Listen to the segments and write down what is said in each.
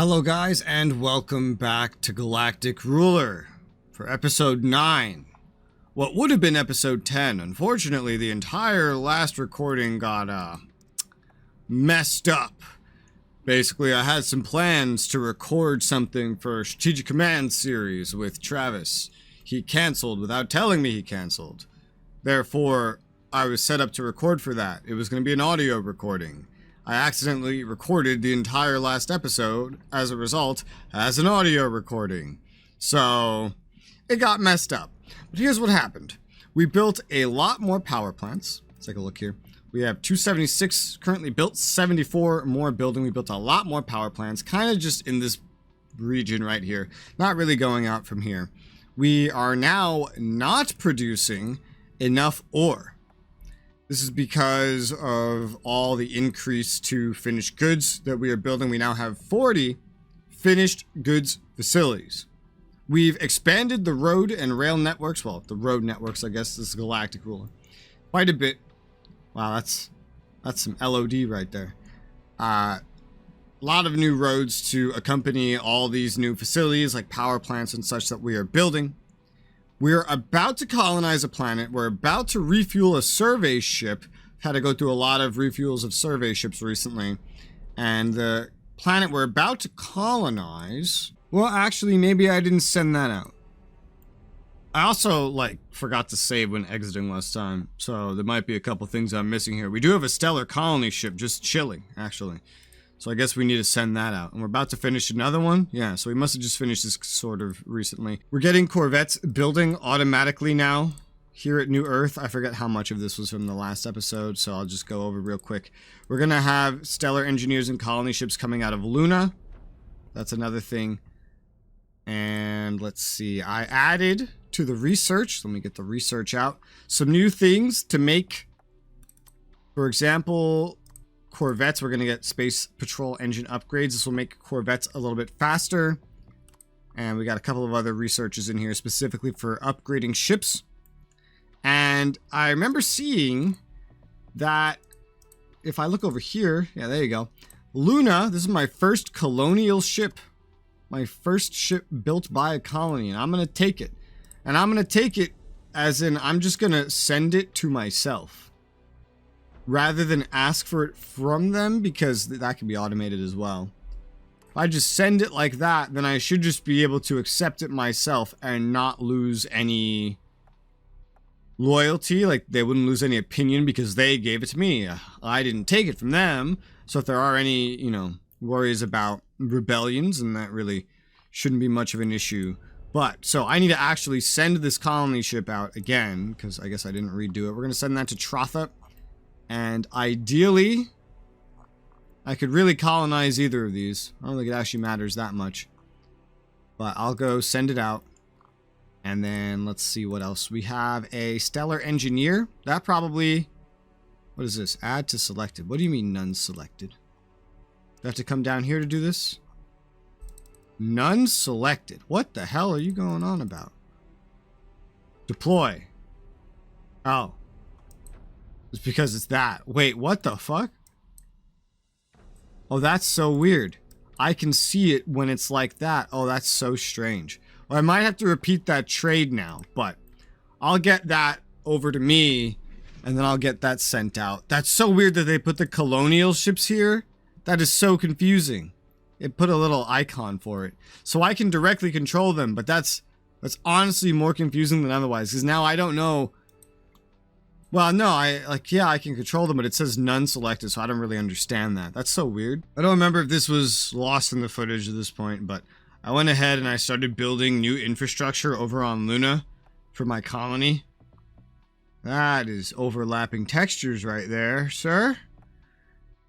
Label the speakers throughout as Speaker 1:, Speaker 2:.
Speaker 1: Hello guys, and welcome back to Galactic Ruler for episode 9. What would have been episode 10. Unfortunately, the entire last recording got messed up. Basically, I had some plans to record something for Strategic Command series with Travis. He canceled without telling me he canceled. Therefore, I was set up to record for that. It was going to be an audio recording. I accidentally recorded the entire last episode, as a result, as an audio recording. So, it got messed up. But here's what happened. We built a lot more power plants. Let's take a look here. We have 276 currently built, 74 more building. We built a lot more power plants, kind of just in this region right here. Not really going out from here. We are now not producing enough ore. This is because of all the increase to finished goods that we are building. We now have 40 finished goods facilities. We've expanded the road and rail networks. Well, the road networks, I guess, this is Galactic Ruler. Quite a bit. Wow, that's some LOD right there. A lot of new roads to accompany all these new facilities, like power plants and such that we are building. We're about to colonize a planet. We're about to refuel a survey ship. Had to go through a lot of refuels of survey ships recently. And the planet we're about to colonize... Well, actually, maybe I didn't send that out. I also, forgot to save when exiting last time. So there might be a couple things I'm missing here. We do have a stellar colony ship just chilling, actually. So I guess we need to send that out. And we're about to finish another one. Yeah, so we must have just finished this sort of recently. We're getting corvettes building automatically now here at New Earth. I forget how much of this was from the last episode, so I'll just go over real quick. We're going to have stellar engineers and colony ships coming out of Luna. That's another thing. And let's see. I added to the research. Let me get the research out. Some new things to make, for example... Corvettes. We're going to get space patrol engine upgrades. This will make corvettes a little bit faster. And we got a couple of other researches in here specifically for upgrading ships. And I remember seeing that if I look over here, yeah, there you go. Luna, this is my first colonial ship. My first ship built by a colony, and I'm going to take it. And I'm going to take it as in I'm just going to send it to myself, rather than ask for it from them, because that can be automated as well. If I just send it like that, then I should just be able to accept it myself and not lose any loyalty. Like, they wouldn't lose any opinion because they gave it to me. I didn't take it from them. So if there are any, worries about rebellions, and that really shouldn't be much of an issue. But, so I need to actually send this colony ship out again, because I guess I didn't redo it. We're going to send that to Trotha. And ideally, I could really colonize either of these. I don't think it actually matters that much. But I'll go send it out. And then let's see what else. We have a stellar engineer. That probably... What is this? Add to selected. What do you mean none selected? Do I have to come down here to do this? None selected. What the hell are you going on about? Deploy. Oh. It's because it's that. Wait, what the fuck? Oh, that's so weird. I can see it when it's like that. Oh, that's so strange. Well, I might have to repeat that trade now, but I'll get that over to me, and then I'll get that sent out. That's so weird that they put the colonial ships here. That is so confusing. It put a little icon for it. So I can directly control them, but that's honestly more confusing than otherwise, because now I don't know. Well, no, I can control them, but it says none selected, so I don't really understand that. That's so weird. I don't remember if this was lost in the footage at this point, but I went ahead and I started building new infrastructure over on Luna for my colony. That is overlapping textures right there, sir.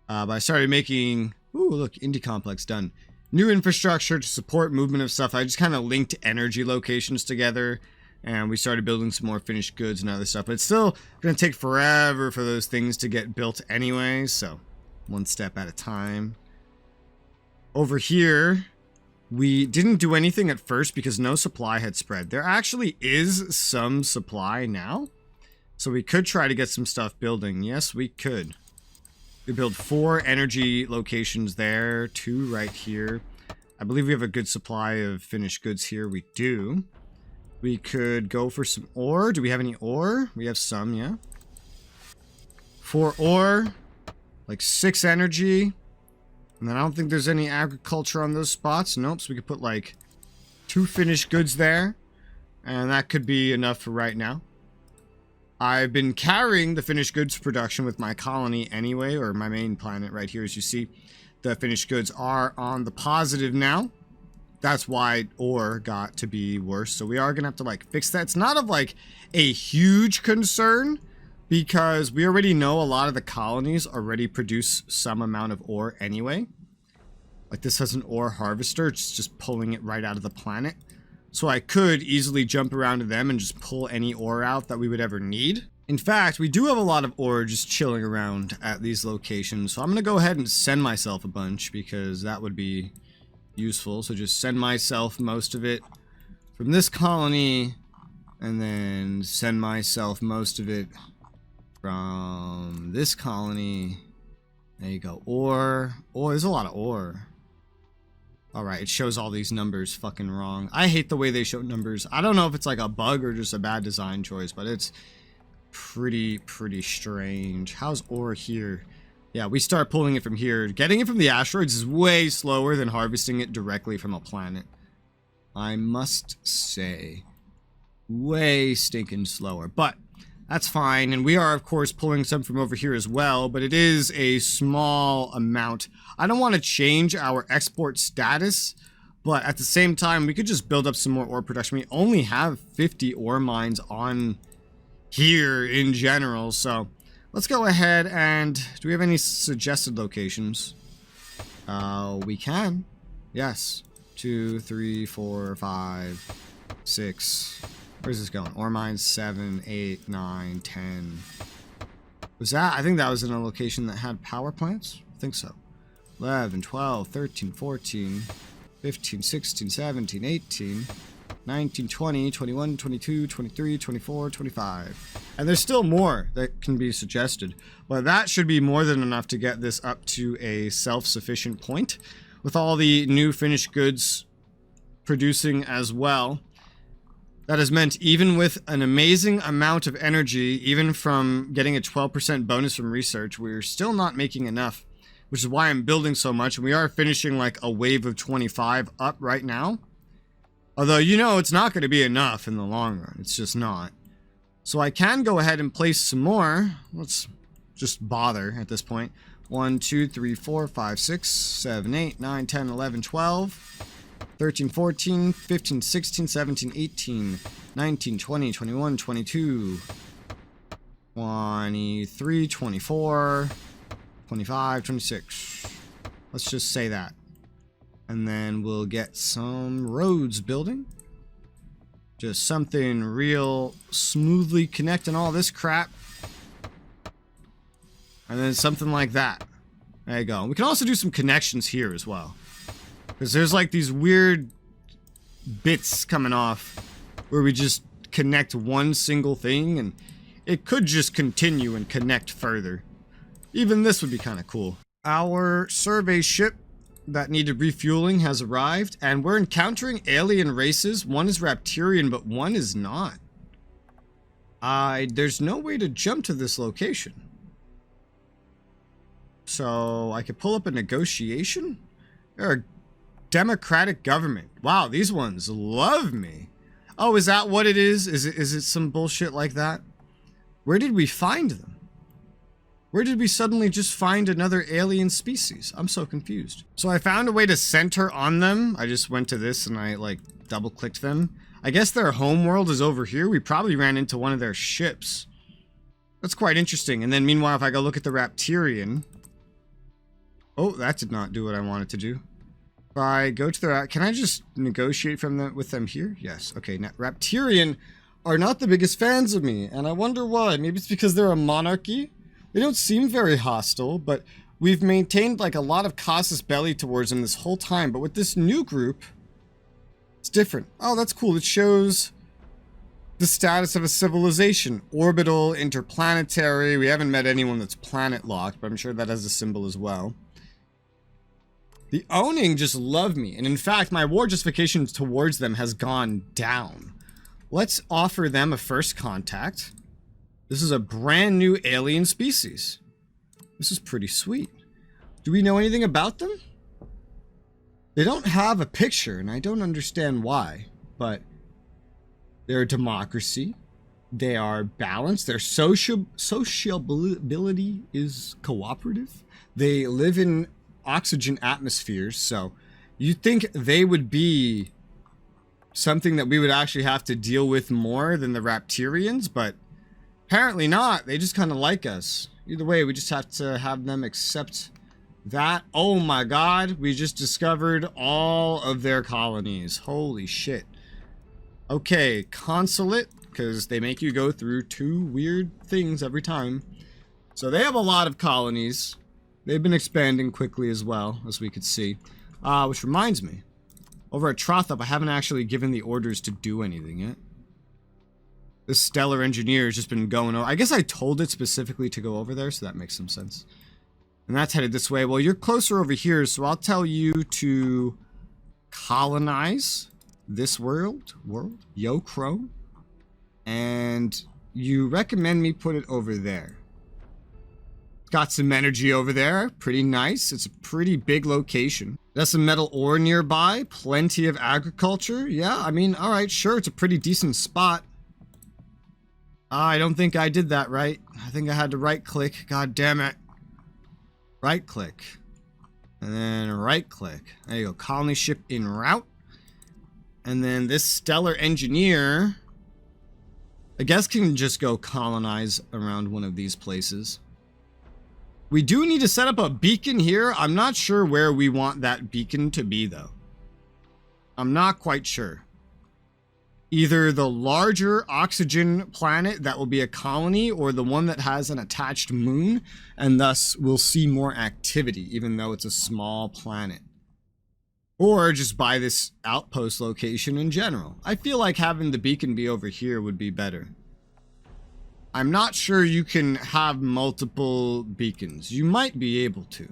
Speaker 1: But I started making... Ooh, look, Indie Complex done. New infrastructure to support movement of stuff. I just kind of linked energy locations together. And we started building some more finished goods and other stuff. But it's still going to take forever for those things to get built anyway. So, one step at a time. Over here, we didn't do anything at first because no supply had spread. There actually is some supply now. So we could try to get some stuff building. Yes, we could. We build 4 energy locations there, 2 right here. I believe we have a good supply of finished goods here. We do. We could go for some ore. Do we have any ore? We have some, yeah. 4 ore. Like 6 energy. And then I don't think there's any agriculture on those spots. Nope, so we could put like 2 finished goods there. And that could be enough for right now. I've been carrying the finished goods production with my colony anyway, or my main planet right here. As you see, the finished goods are on the positive now. That's why ore got to be worse. So we are going to have to like fix that. It's not of like a huge concern because we already know a lot of the colonies already produce some amount of ore anyway. Like this has an ore harvester. It's just pulling it right out of the planet. So I could easily jump around to them and just pull any ore out that we would ever need. In fact, we do have a lot of ore just chilling around at these locations. So I'm going to go ahead and send myself a bunch because that would be useful. So just send myself most of it from this colony and then send myself most of it from this colony. There you go. Ore. Oh, there's a lot of ore. Alright, it shows all these numbers fucking wrong. I hate the way they show numbers. I don't know if it's like a bug or just a bad design choice, but it's pretty strange. How's ore here? Yeah, we start pulling it from here. Getting it from the asteroids is way slower than harvesting it directly from a planet. I must say. Way stinking slower. But that's fine. And we are, of course, pulling some from over here as well. But it is a small amount. I don't want to change our export status. But at the same time, we could just build up some more ore production. We only have 50 ore mines on here in general. So let's go ahead and... do we have any suggested locations? We can. Yes. 2, 3, 4, 5, 6... Where's this going? Ore mines 7, 8, 9, 10. Was that? I think that was in a location that had power plants. I think so. 11, 12, 13, 14, 15, 16, 17, 18, 19, 20, 21, 22, 23, 24, 25. And there's still more that can be suggested. But that should be more than enough to get this up to a self-sufficient point. With all the new finished goods producing as well. That has meant even with an amazing amount of energy, even from getting a 12% bonus from research, we're still not making enough, which is why I'm building so much. And we are finishing like a wave of 25 up right now. Although, you know, it's not going to be enough in the long run. It's just not. So I can go ahead and place some more. Let's just bother at this point. 1, 2, 3, 4, 5, 6, 7, 8, 9, 10, 11, 12... 13, 14, 15, 16, 17, 18, 19, 20, 21, 22, 23, 24, 25, 26. Let's just say that. And then we'll get some roads building. Just something real smoothly connecting all this crap. And then something like that. There you go. We can also do some connections here as well. Because there's like these weird bits coming off where we just connect one single thing and it could just continue and connect further. Even this would be kind of cool. Our survey ship that needed refueling has arrived and we're encountering alien races. One is Raptirian, but one is not. There's no way to jump to this location. So I could pull up a negotiation? There are democratic government. Wow, these ones love me. Oh, is that what it is? Is it some bullshit like that? Where did we find them? Where did we suddenly just find another alien species? I'm so confused. So I found a way to center on them. I just went to this and I like double clicked them. I guess their home world is over here. We probably ran into one of their ships. That's quite interesting. And then meanwhile, if I go look at the Raptirian. Oh, that did not do what I wanted to do. If I go to their... Can I just negotiate with them here? Yes. Okay, now Raptirian are not the biggest fans of me, and I wonder why. Maybe it's because they're a monarchy? They don't seem very hostile, but we've maintained like a lot of casus belli towards them this whole time. But with this new group, it's different. Oh, that's cool. It shows the status of a civilization. Orbital, interplanetary. We haven't met anyone that's planet locked, but I'm sure that has a symbol as well. The owning just love me. And in fact, my war justification towards them has gone down. Let's offer them a first contact. This is a brand new alien species. This is pretty sweet. Do we know anything about them? They don't have a picture, and I don't understand why, but they're a democracy. They are balanced. Their sociability is cooperative. They live in oxygen atmospheres, so you'd think they would be something that we would actually have to deal with more than the Raptirians, but apparently not. They just kind of like us. Either way, we just have to have them accept that. Oh my god, we just discovered all of their colonies. Holy shit. Okay, consulate, because they make you go through 2 weird things every time. So they have a lot of colonies. They've been expanding quickly as well, as we could see. Which reminds me, over at Trothup, I haven't actually given the orders to do anything yet. This stellar engineer has just been going over. I guess I told it specifically to go over there, so that makes some sense. And that's headed this way. Well, you're closer over here, so I'll tell you to colonize this world, Yo Chrome. And you recommend me put it over there. Got some energy over there. Pretty nice. It's a pretty big location. There's some metal ore nearby. Plenty of agriculture. Yeah, I mean, alright, sure. It's a pretty decent spot. I don't think I did that right. I think I had to right click. God damn it. Right click. And then right click. There you go. Colony ship en route. And then this stellar engineer, I guess, can just go colonize around one of these places. We do need to set up a beacon here. I'm not sure where we want that beacon to be, though. I'm not quite sure. Either the larger oxygen planet that will be a colony, or the one that has an attached moon, and thus we'll see more activity, even though it's a small planet. Or just by this outpost location in general. I feel like having the beacon be over here would be better. I'm not sure you can have multiple beacons. You might be able to.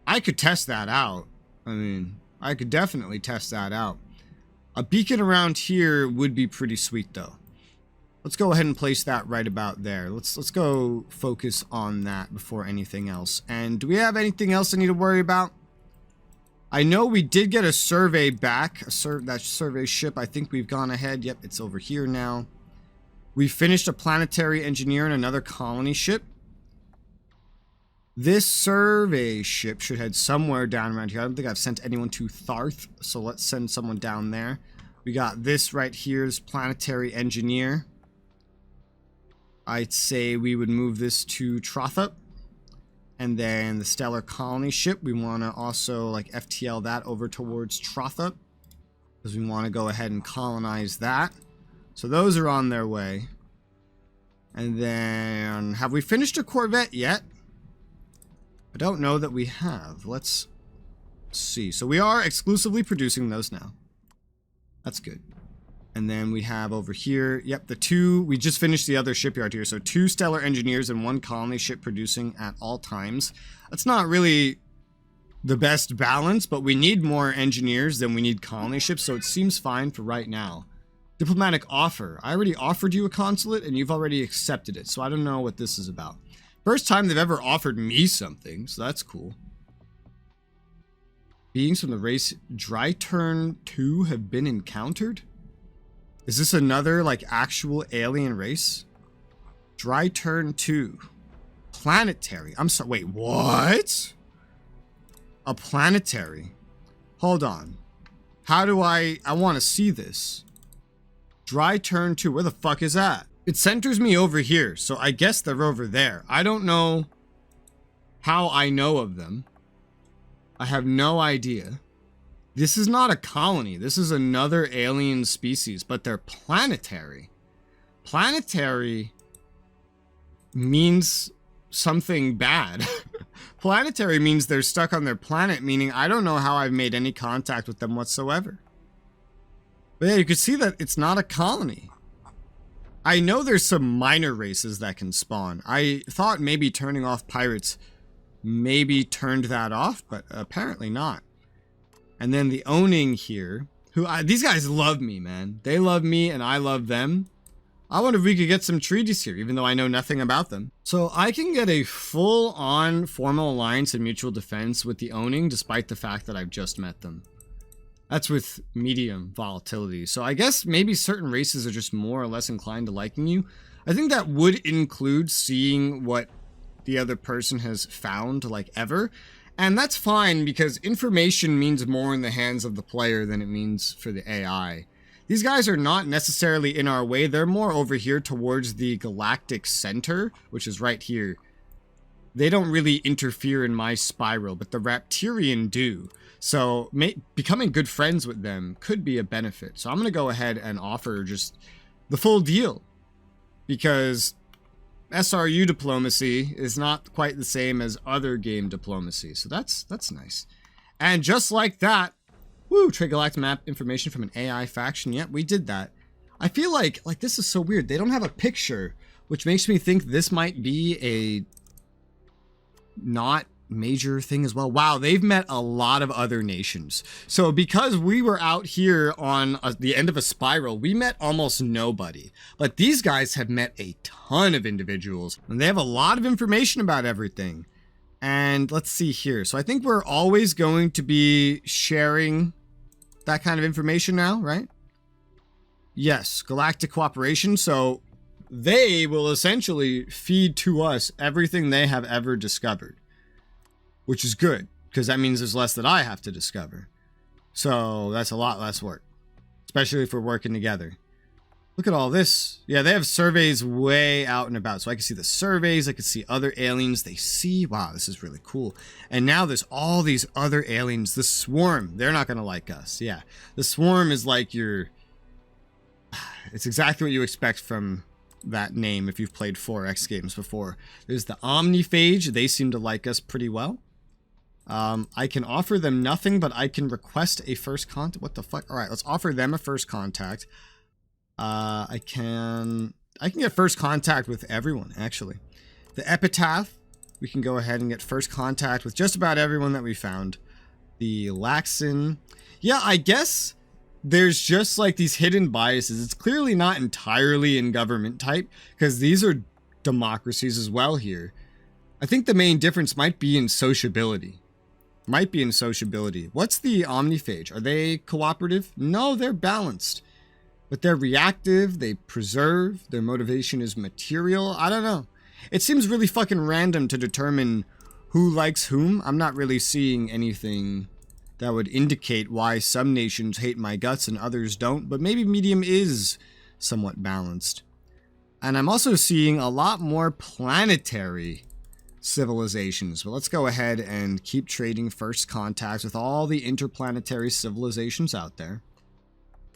Speaker 1: I could test that out. I mean, I could definitely test that out. A beacon around here would be pretty sweet, though. Let's go ahead and place that right about there. Let's go focus on that before anything else. And do we have anything else I need to worry about? I know we did get a survey back. That survey ship, I think we've gone ahead. Yep, it's over here now. We finished a planetary engineer and another colony ship. This survey ship should head somewhere down around here. I don't think I've sent anyone to Tharth, so let's send someone down there. We got this right here, this planetary engineer. I'd say we would move this to Trothup. And then the stellar colony ship, we want to also like FTL that over towards Trothup, because we want to go ahead and colonize that. So those are on their way. And then, have we finished a Corvette yet? I don't know that we have. Let's see. So we are exclusively producing those now. That's good. And then we have over here, yep, the 2, we just finished the other shipyard here. So 2 stellar engineers and 1 colony ship producing at all times. That's not really the best balance, but we need more engineers than we need colony ships, so it seems fine for right now. Diplomatic offer. I already offered you a consulate and you've already accepted it, so I don't know what this is about. First time they've ever offered me something, so that's cool. Beings from the race Dry Turn 2 have been encountered? Is this another, like, actual alien race? Dry Turn 2. Planetary. I'm sorry. Wait, what? A planetary. Hold on. How do I want to see this. Dry Turn 2. Where the fuck is that? It centers me over here, so I guess they're over there. I don't know how I know of them. I have no idea. This is not a colony. This is another alien species, but they're planetary. Planetary means something bad. Planetary means they're stuck on their planet, meaning I don't know how I've made any contact with them whatsoever. But yeah, you can see that it's not a colony. I know there's some minor races that can spawn. I thought maybe turning off pirates maybe turned that off, but apparently not. And then the owning here, these guys love me, man. They love me and I love them. I wonder if we could get some treaties here, even though I know nothing about them. So I can get a full-on formal alliance and mutual defense with the owning, despite the fact that I've just met them. That's with medium volatility. So I guess maybe certain races are just more or less inclined to liking you. I think that would include seeing what the other person has found, like, ever. And that's fine, because information means more in the hands of the player than it means for the AI. These guys are not necessarily in our way. They're more over here towards the galactic center, which is right here. They don't really interfere in my spiral, but the Raptirian do. So becoming good friends with them could be a benefit. So I'm going to go ahead and offer just the full deal, because SRU diplomacy is not quite the same as other game diplomacy. So that's nice. And just like that, woo, trade galactic map information from an AI faction. Yep, we did that. I feel like this is so weird. They don't have a picture, which makes me think this might be a not major thing as well. Wow, they've met a lot of other nations. So because we were out here on the end of a spiral, we met almost nobody. But these guys have met a ton of individuals, and they have a lot of information about everything. And let's see here. So I think we're always going to be sharing that kind of information now, right? Yes, galactic cooperation. So they will essentially feed to us everything they have ever discovered, which is good, because that means there's less that I have to discover. So that's a lot less work, especially if we're working together. Look at all this. Yeah, they have surveys way out and about. So I can see the surveys. I can see other aliens they see. Wow, this is really cool. And now there's all these other aliens. The Swarm, they're not going to like us. Yeah, the Swarm is like it's exactly what you expect from that name if you've played 4X games before. There's the Omniphage. They seem to like us pretty well. I can offer them nothing, but I can request a first contact. What the fuck? All right, let's offer them a first contact. I can get first contact with everyone, actually. The Epitaph, we can go ahead and get first contact with just about everyone that we found. The Laxin. Yeah, I guess there's just like these hidden biases. It's clearly not entirely in government type, because these are democracies as well here. I think the main difference might be in sociability. What's the Omniphage? Are they cooperative? No, they're balanced. But they're reactive, they preserve, their motivation is material. I don't know. It seems really fucking random to determine who likes whom. I'm not really seeing anything that would indicate why some nations hate my guts and others don't, but maybe medium is somewhat balanced. And I'm also seeing a lot more planetary civilizations. But let's go ahead and keep trading first contacts with all the interplanetary civilizations out there.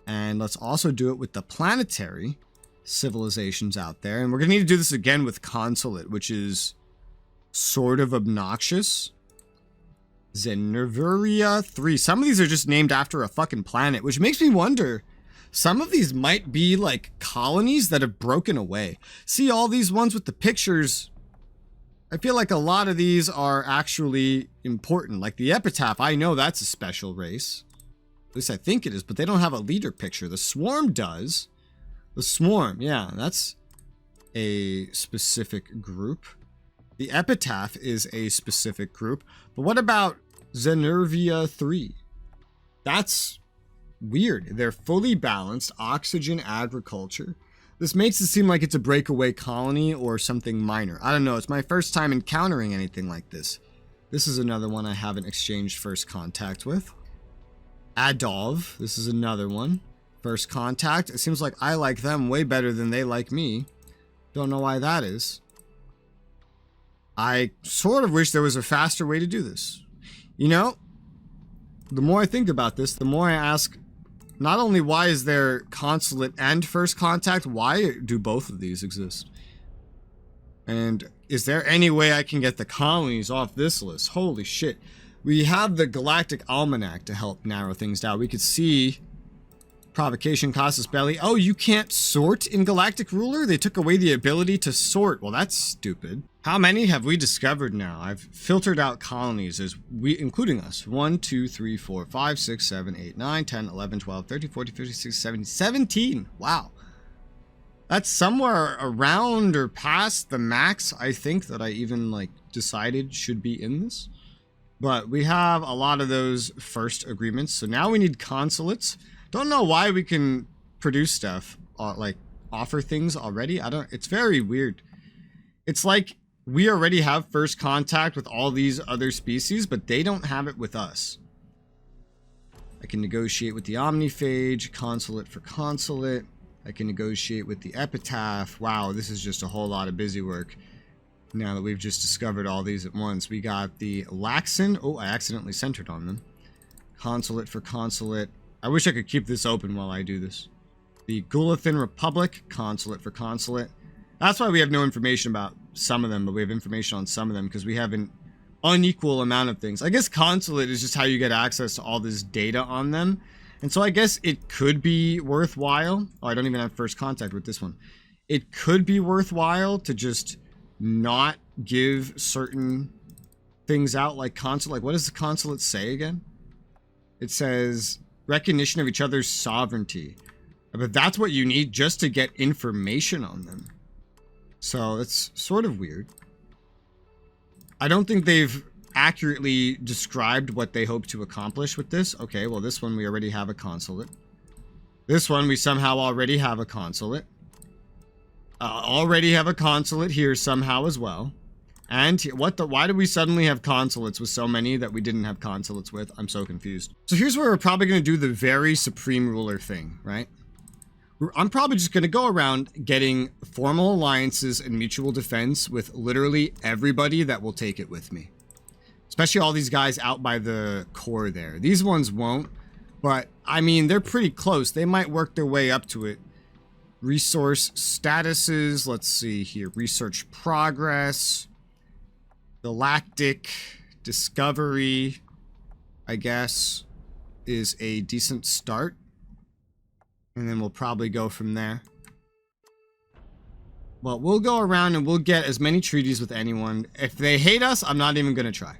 Speaker 1: And let's also do it with the planetary civilizations out there. And we're going to need to do this again with Consulate, which is sort of obnoxious. Zenerveria 3. Some of these are just named after a fucking planet, which makes me wonder, some of these might be like colonies that have broken away. See all these ones with the pictures? I feel like a lot of these are actually important. Like the Epitaph, I know that's a special race. At least I think it is, but they don't have a leader picture. The Swarm does. The Swarm, yeah, that's a specific group. The Epitaph is a specific group. But what about Zenervia 3? That's weird. They're fully balanced, oxygen, agriculture. This makes it seem like it's a breakaway colony or something minor. I don't know. It's my first time encountering anything like this. This is another one I haven't exchanged first contact with. Adov, this is another one. First contact. It seems like I like them way better than they like me. Don't know why that is. I sort of wish there was a faster way to do this. You know, the more I think about this, the more I ask, not only why is there consulate and first contact, why do both of these exist? And is there any way I can get the colonies off this list? Holy shit. We have the Galactic Almanac to help narrow things down. We could see Provocation costs us belly. Oh, you can't sort in Galactic Ruler? They took away the ability to sort. Well, that's stupid. How many have we discovered now? I've filtered out colonies as we, including us. 1, 2, 3, 4, 5, 6, 7, 8, 9, 10, 11, 12, 13, 14, 15, 16, 17, 17. Wow. That's somewhere around or past the max, I think, that I even, like, decided should be in this. But we have a lot of those first agreements. So now we need consulates. Don't know why we can produce stuff, like offer things already. It's very weird. It's like we already have first contact with all these other species, but they don't have it with us. I can negotiate with the omniphage, consulate for consulate. I can negotiate with the epitaph. Wow, this is just a whole lot of busy work. Now that we've just discovered all these at once. We got the Laxon. Oh, I accidentally centered on them. Consulate for consulate. I wish I could keep this open while I do this. The Gulathan Republic, consulate for consulate. That's why we have no information about some of them, but we have information on some of them because we have an unequal amount of things. I guess consulate is just how you get access to all this data on them. And so I guess it could be worthwhile. Oh, I don't even have first contact with this one. It could be worthwhile to just not give certain things out like consulate. Like, what does the consulate say again? It says recognition of each other's sovereignty. But that's what you need just to get information on them. So it's sort of weird. I don't think they've accurately described what they hope to accomplish with this. Okay, well, this one we already have a consulate. This one we somehow already have a consulate. Already have a consulate here somehow as well. And why do we suddenly have consulates with so many that we didn't have consulates with? I'm so confused. So here's where we're probably going to do the very supreme ruler thing, right? I'm probably just going to go around getting formal alliances and mutual defense with literally everybody that will take it with me. Especially all these guys out by the core there. These ones won't, but I mean, they're pretty close. They might work their way up to it. Resource statuses. Let's see here. Research progress. Galactic discovery, I guess, is a decent start. And then we'll probably go from there. Well, we'll go around and we'll get as many treaties with anyone. If they hate us, I'm not even going to try.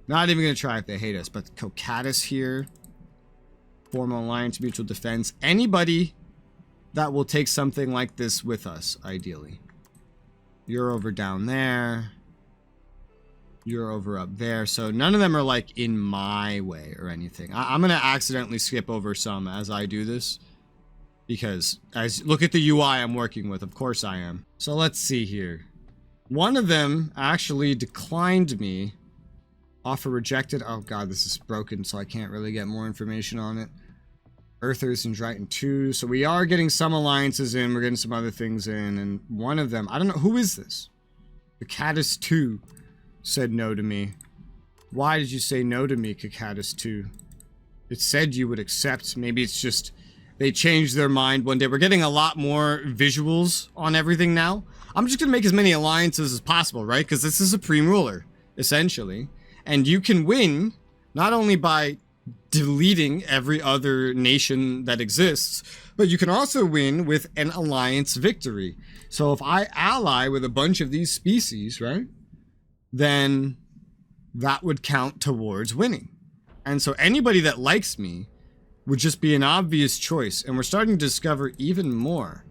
Speaker 1: Not even going to try if they hate us. But Cocatus here. Formal alliance, mutual defense. Anybody that will take something like this with us, ideally. You're over down there. You're over up there. So none of them are like in my way or anything. I'm going to accidentally skip over some as I do this. Because look at the UI I'm working with. Of course I am. So let's see here. One of them actually declined me. Offer rejected. Oh god, this is broken, so I can't really get more information on it. Earthers and Drighton 2. So we are getting some alliances in. We're getting some other things in. And one of them, I don't know. Who is this? The Catus 2 said no to me. Why did you say no to me, Cacatus 2? It said you would accept. Maybe it's just they changed their mind one day. We're getting a lot more visuals on everything now. I'm just going to make as many alliances as possible, right? Because this is a supreme ruler, essentially. And you can win not only by deleting every other nation that exists, but you can also win with an alliance victory. So if I ally with a bunch of these species, right, then that would count towards winning. And so anybody that likes me would just be an obvious choice. And we're starting to discover even more.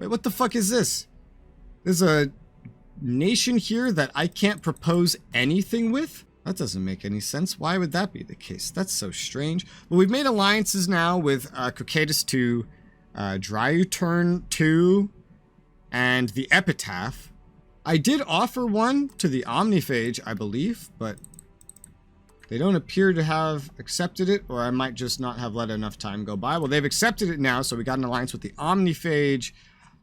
Speaker 1: Wait, what the fuck is this? There's a nation here that I can't propose anything with? That doesn't make any sense. Why would that be the case? That's so strange. Well, we've made alliances now with Cocatus 2, Dryuturn 2, and the Epitaph. I did offer one to the Omniphage, I believe, but they don't appear to have accepted it, or I might just not have let enough time go by. Well, they've accepted it now, so we got an alliance with the Omniphage.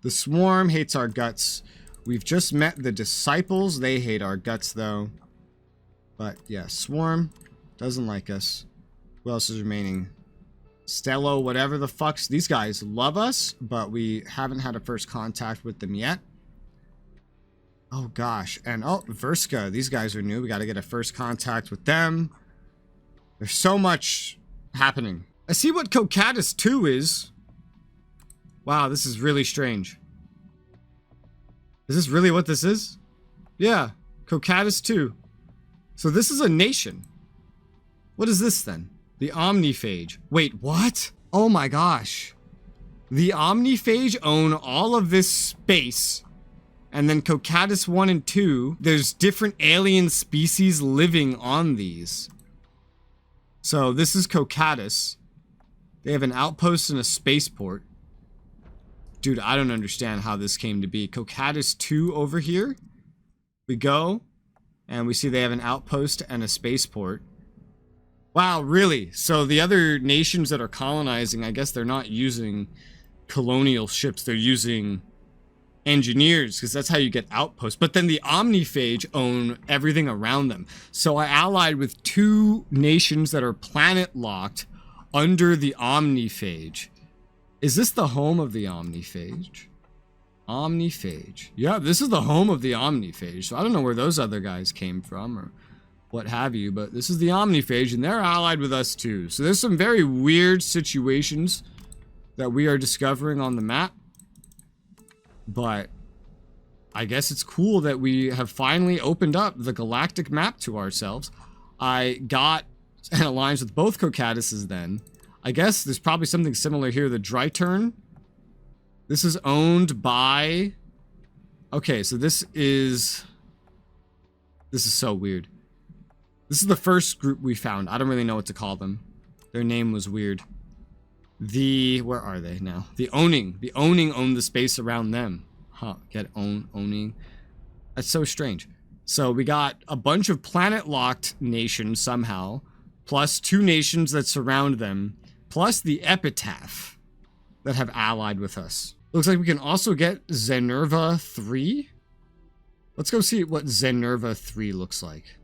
Speaker 1: The Swarm hates our guts. We've just met the Disciples. They hate our guts, though. But, yeah, Swarm doesn't like us. Who else is remaining? Stello, whatever the fucks. These guys love us, but we haven't had a first contact with them yet. Oh, gosh. And, oh, Verska. These guys are new. We got to get a first contact with them. There's so much happening. I see what Cocatus 2 is. Wow, this is really strange. Is this really what this is? Yeah, Cocatus 2. So this is a nation. What is this then? The Omniphage. Wait, what? Oh my gosh. The Omniphage own all of this space. And then Cocatus 1 and 2, there's different alien species living on these. So this is Cocatus. They have an outpost and a spaceport. Dude, I don't understand how this came to be. Cocatus 2 over here. We go, and we see they have an outpost and a spaceport. Wow, really? So the other nations that are colonizing, I guess they're not using colonial ships. They're using engineers, because that's how you get outposts. But then the Omniphage own everything around them. So I allied with 2 nations that are planet locked under the Omniphage. Is this the home of the Omniphage? Omniphage. Yeah, this is the home of the Omniphage. So I don't know where those other guys came from or what have you, but this is the Omniphage, and they're allied with us too. So there's some very weird situations that we are discovering on the map. But I guess it's cool that we have finally opened up the galactic map to ourselves. I got an alliance with both Cocatuses then. I guess there's probably something similar here. The Dryturn. This is owned by... Okay, so this is so weird. This is the first group we found. I don't really know what to call them. Their name was weird. Where are they now? The Owning. The Owning own the space around them. Huh, get Owning. That's so strange. So we got a bunch of planet-locked nations somehow, plus 2 nations that surround them, plus the Epitaph that have allied with us. Looks like we can also get Zenerva 3. Let's go see what Zenerva 3 looks like.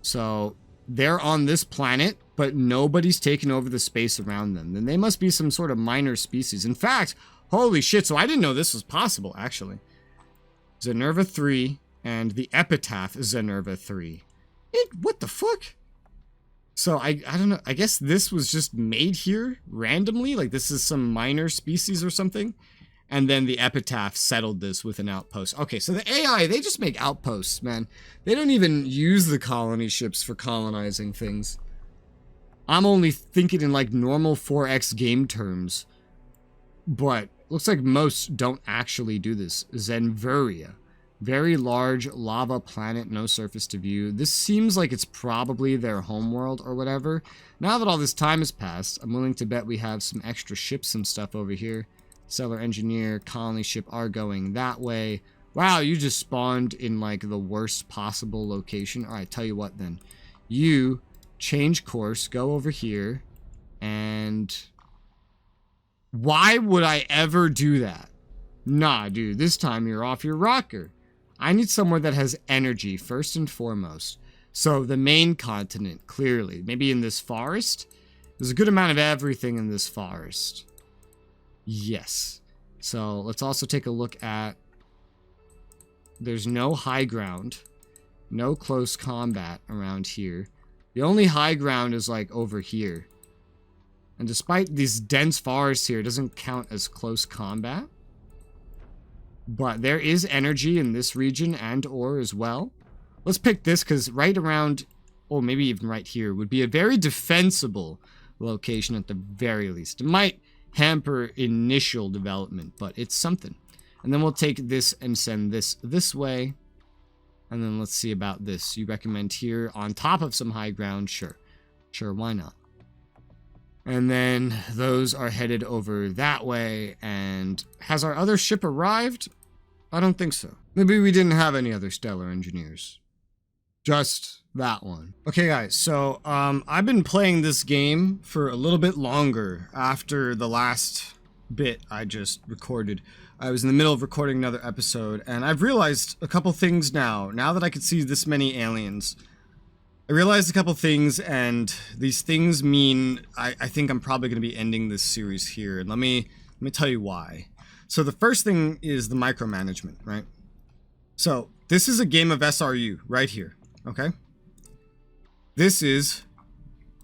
Speaker 1: So they're on this planet, but nobody's taken over the space around them. Then they must be some sort of minor species. In fact, holy shit, so I didn't know this was possible, actually. Zenerva 3 and the Epitaph Zenerva 3. What the fuck? So I don't know, I guess this was just made here randomly, like this is some minor species or something. And then the Epitaph settled this with an outpost. Okay, so the AI, they just make outposts, man. They don't even use the colony ships for colonizing things. I'm only thinking in like normal 4X game terms. But looks like most don't actually do this. Zenveria. Very large lava planet, no surface to view. This seems like it's probably their homeworld or whatever. Now that all this time has passed, I'm willing to bet we have some extra ships and stuff over here. Stellar Engineer, colony ship are going that way. Wow, you just spawned in like the worst possible location. Alright, tell you what then. You change course, go over here, and... Why would I ever do that? Nah, dude, this time you're off your rocker. I need somewhere that has energy, first and foremost. So, the main continent, clearly. Maybe in this forest? There's a good amount of everything in this forest. Yes. So, let's also take a look at... There's no high ground. No close combat around here. The only high ground is, like, over here. And despite these dense forests here, it doesn't count as close combat. But there is energy in this region and or as well. Let's pick this because right around, or maybe even right here, would be a very defensible location at the very least. It might hamper initial development, but it's something. And then we'll take this and send this way. And then let's see about this. You recommend here on top of some high ground? Sure. Sure, why not? And then those are headed over that way. And has our other ship arrived? I don't think so. Maybe we didn't have any other stellar engineers. Just that one. Okay, guys, so I've been playing this game for a little bit longer after the last bit I just recorded. I was in the middle of recording another episode, and I've realized a couple things now. Now that I can see this many aliens, I realized a couple things, and these things mean I think I'm probably going to be ending this series here. And let me tell you why. So the first thing is the micromanagement, right? So this is a game of SRU right here, okay? This is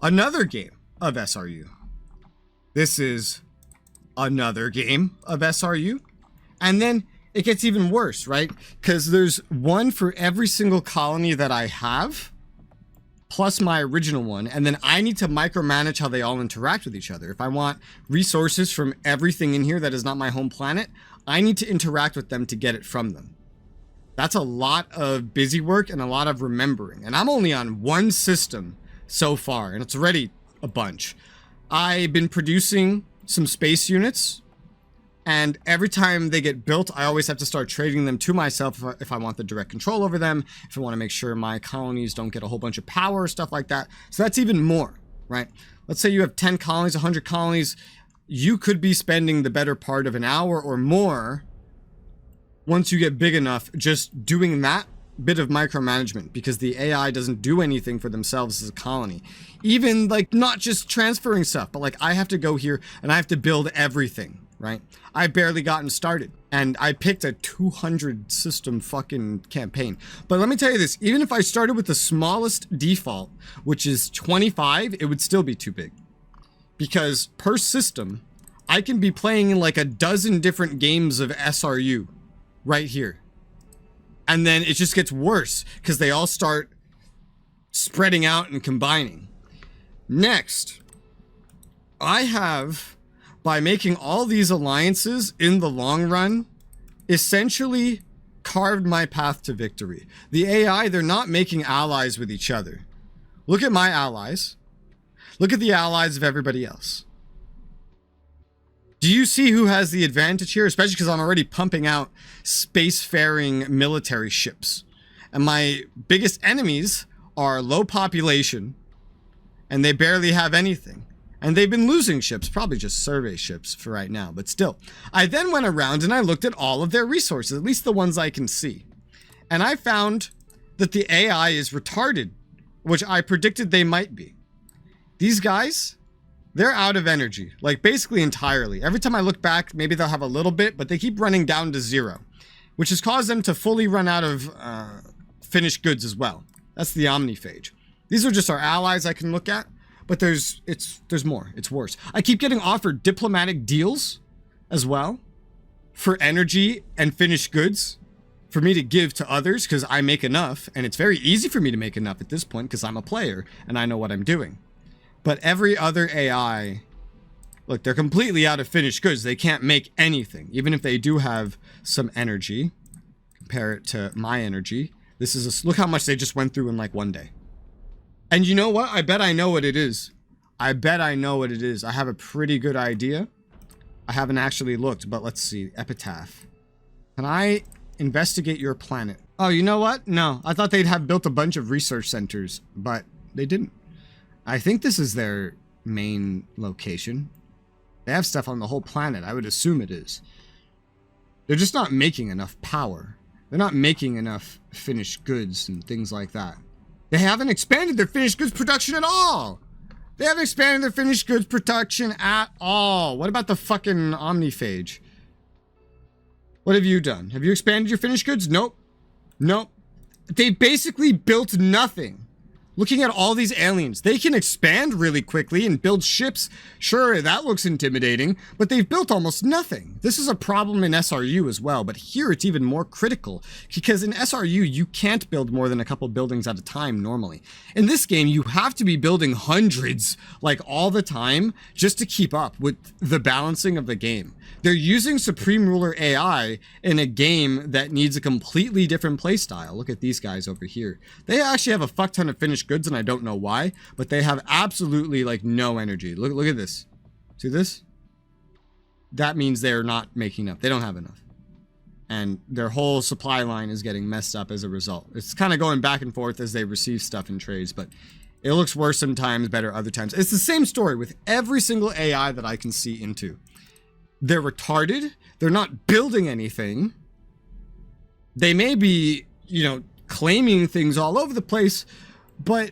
Speaker 1: another game of SRU. This is another game of SRU. And then it gets even worse, right? Because there's one for every single colony that I have, plus my original one, and then I need to micromanage how they all interact with each other. If I want resources from everything in here that is not my home planet, I need to interact with them to get it from them. That's a lot of busy work and a lot of remembering. And I'm only on one system so far, and it's already a bunch. I've been producing some space units, and every time they get built, I always have to start trading them to myself if I want the direct control over them, if I want to make sure my colonies don't get a whole bunch of power, stuff like that. So that's even more, right? Let's say you have 10 colonies, 100 colonies. You could be spending the better part of an hour or more once you get big enough just doing that bit of micromanagement, because the AI doesn't do anything for themselves as a colony. Even like not just transferring stuff, but like I have to go here and I have to build everything, right? I barely gotten started and I picked a 200 system fucking campaign. But let me tell you this, even if I started with the smallest default, which is 25, it would still be too big. Because per system, I can be playing in like a dozen different games of SRU right here. And then it just gets worse because they all start spreading out and combining. Next, I have, by making all these alliances in the long run, essentially carved my path to victory. The AI, they're not making allies with each other. Look at my allies. Look at the allies of everybody else. Do you see who has the advantage here? Especially because I'm already pumping out spacefaring military ships. And my biggest enemies are low population, and they barely have anything. And they've been losing ships, probably just survey ships for right now, but still. I then went around and I looked at all of their resources, at least the ones I can see. And I found that the AI is retarded, which I predicted they might be. These guys, they're out of energy, like basically entirely. Every time I look back, maybe they'll have a little bit, but they keep running down to zero, which has caused them to fully run out of finished goods as well. That's the omniphage. These are just our allies I can look at, but there's more. It's worse. I keep getting offered diplomatic deals as well for energy and finished goods for me to give to others because I make enough, and it's very easy for me to make enough at this point because I'm a player and I know what I'm doing. But every other AI, look, they're completely out of finished goods. They can't make anything, even if they do have some energy. Compare it to my energy. This is look how much they just went through in like one day. And you know what? I bet I know what it is. I bet I know what it is. I have a pretty good idea. I haven't actually looked, but let's see. Epitaph. Can I investigate your planet? Oh, you know what? No, I thought they'd have built a bunch of research centers, but they didn't. I think this is their main location. They have stuff on the whole planet. I would assume it is. They're just not making enough power. They're not making enough finished goods and things like that. They haven't expanded their finished goods production at all. They haven't expanded their finished goods production at all. What about the fucking omniphage? What have you done? Have you expanded your finished goods? Nope. Nope. They basically built nothing. Looking at all these aliens, they can expand really quickly and build ships. Sure, that looks intimidating, but they've built almost nothing. This is a problem in SRU as well, but here it's even more critical because in SRU, you can't build more than a couple buildings at a time normally. In this game, you have to be building hundreds like all the time just to keep up with the balancing of the game. They're using Supreme Ruler AI in a game that needs a completely different playstyle. Look at these guys over here. They actually have a fuck ton of finished goods, and I don't know why, but they have absolutely like no energy. Look at this. See this? That means they're not making enough. They don't have enough. And their whole supply line is getting messed up as a result. It's kind of going back and forth as they receive stuff in trades, but it looks worse sometimes, better other times. It's the same story with every single AI that I can see into. They're retarded. They're not building anything. They may be, claiming things all over the place, but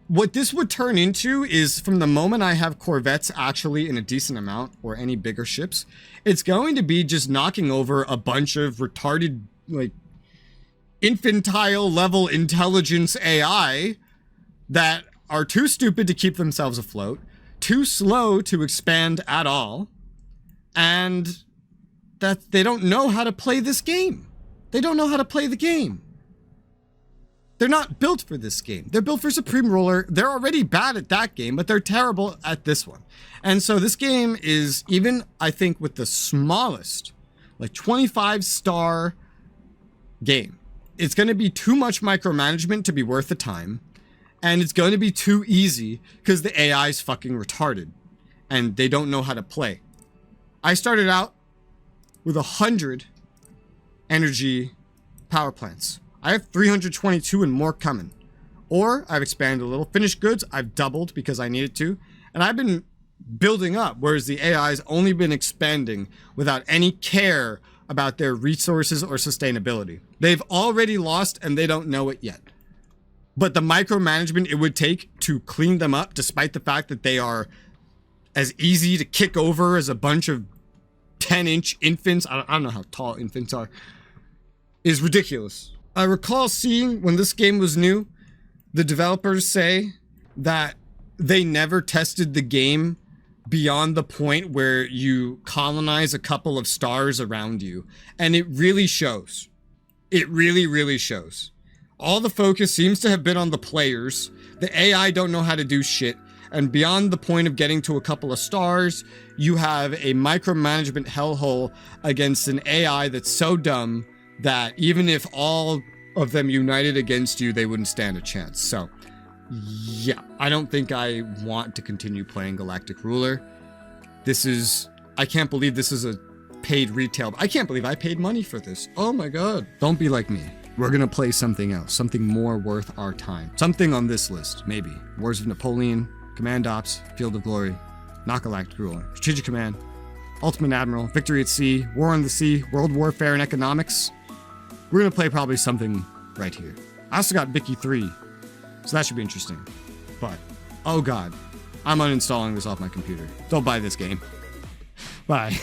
Speaker 1: what this would turn into is from the moment I have corvettes actually in a decent amount or any bigger ships, it's going to be just knocking over a bunch of retarded, like infantile level intelligence AI that are too stupid to keep themselves afloat, too slow to expand at all, and that they don't know how to play this game. They don't know how to play the game. They're not built for this game. They're built for Supreme Ruler. They're already bad at that game, but they're terrible at this one. And so this game is, even I think with the smallest, like 25-star game, it's going to be too much micromanagement to be worth the time. And it's going to be too easy because the AI is fucking retarded and they don't know how to play. I started out with 100 energy power plants. I have 322 and more coming. Or I've expanded a little. Finished goods, I've doubled because I needed to. And I've been building up, whereas the AI's only been expanding without any care about their resources or sustainability. They've already lost and they don't know it yet. But the micromanagement it would take to clean them up, despite the fact that they are as easy to kick over as a bunch of 10-inch infants, I don't know how tall infants are, is ridiculous. I recall seeing when this game was new, the developers say that they never tested the game beyond the point where you colonize a couple of stars around you. And it really shows. It really, really shows. All the focus seems to have been on the players. The AI don't know how to do shit. And beyond the point of getting to a couple of stars, you have a micromanagement hellhole against an AI that's so dumb that even if all of them united against you, they wouldn't stand a chance. So, yeah, I don't think I want to continue playing Galactic Ruler. I can't believe this is a paid retail. I can't believe I paid money for this. Oh my god. Don't be like me. We're gonna play something else, something more worth our time. Something on this list, maybe. Wars of Napoleon, Command Ops, Field of Glory, not Galactic Ruler, Strategic Command, Ultimate Admiral, Victory at Sea, War on the Sea, World Warfare and Economics. We're gonna play probably something right here. I also got Vicky 3, so that should be interesting. But, oh god, I'm uninstalling this off my computer. Don't buy this game. Bye.